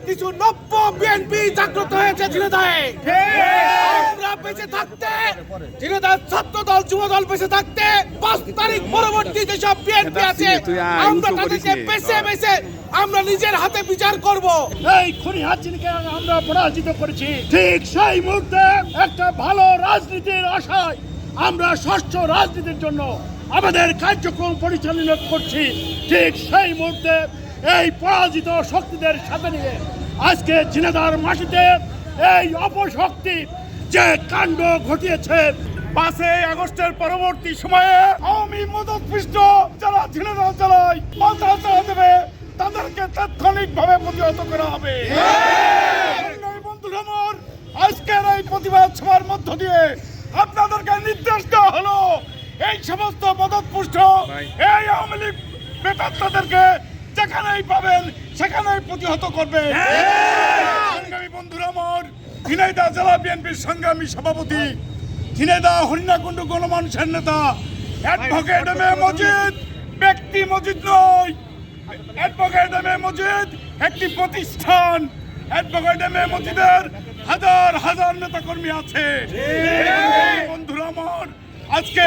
কিছু নব্য বিএনপি জাগ্রত হয়েছে ঝিনাইদহে। আমরা বেঁচে থাকতে, ঝিনাইদহ ছাত্র দল যুব দল বেঁচে থাকতে 5 তারিখ পরবর্তী যেসব বিএনপি আছে আমরা তাদেরকে বেছে বেছে আমরা নিজের হাতে বিচার করব। এই খুনি হাসিনাকে আমরা পরাজিত করেছি। ঠিক সেই মুহূর্তে একটা ভালো রাজনীতির আশায় আমরা স্বচ্ছ রাজনীতির জন্য আমাদের কার্যক্রম পরিচালনা করছি। ঠিক সেই মুহূর্তে এই পরাজিত শক্তিদের সাথে নিয়ে আজকে ঝিনাইদহের মাটিতে এই অপশক্তি যে কাণ্ড ঘটিয়েছে, 5 আগস্টের পরবর্তী সময়ে আওয়ামী মদতপুষ্ট যারা ঝিনাইদহ জেলায় মাথা চাড়া দেবে তাদেরকে তাৎক্ষণিকভাবে প্রতিহত করা হবে। বন্ধুরা আমার, আজকের এই প্রতিবাদ সভার মধ্য দিয়ে আপনাদেরকে নির্দেশ দেওয়া হলো এই সমস্ত মদতপুষ্ট এই আওয়ামী লীগ প্রেতাত্মাদেরকে যেখানেই পাবেন সেখানেই প্রতিহত করবে। বন্ধুরা আমার, ঝিনাইদহ জেলা বিএনপির সংগ্রামী সভাপতি, ঝিনাইদহ হরিণাকুণ্ড গণমানুষের নেতা অ্যাডভোকেট এম এ মজিদ, ব্যক্তি মজিদ নয়, অ্যাডভোকেট এম এ মজিদ একটি প্রতিষ্ঠান। অ্যাডভোকেট এম এ মজিদের হাজার হাজার নেতাকর্মী আছে। বন্ধুরা আমার, আজকে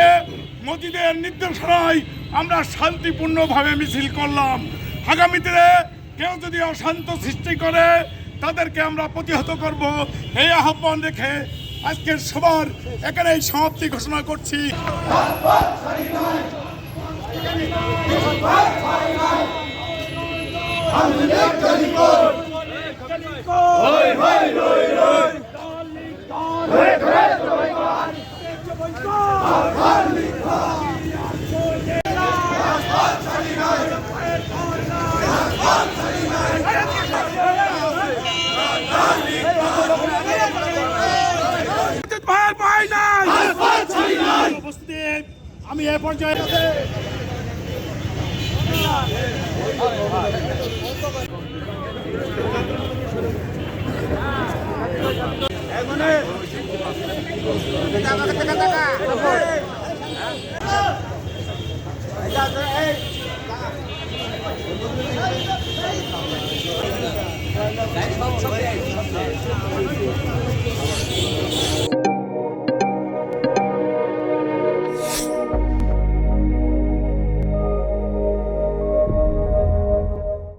মজিদের নির্দেশনায় আমরা শান্তিপূর্ণভাবে মিছিল করলাম। আগামী দিনে কেউ যদি অশান্ত সৃষ্টি করে তাদেরকে আমরা প্রতিহত করব। এই আহ্বান রেখে আজকের সবার এখানেই সমাপ্তি ঘোষণা করছি। আমি এ পর্যায়ে টাকা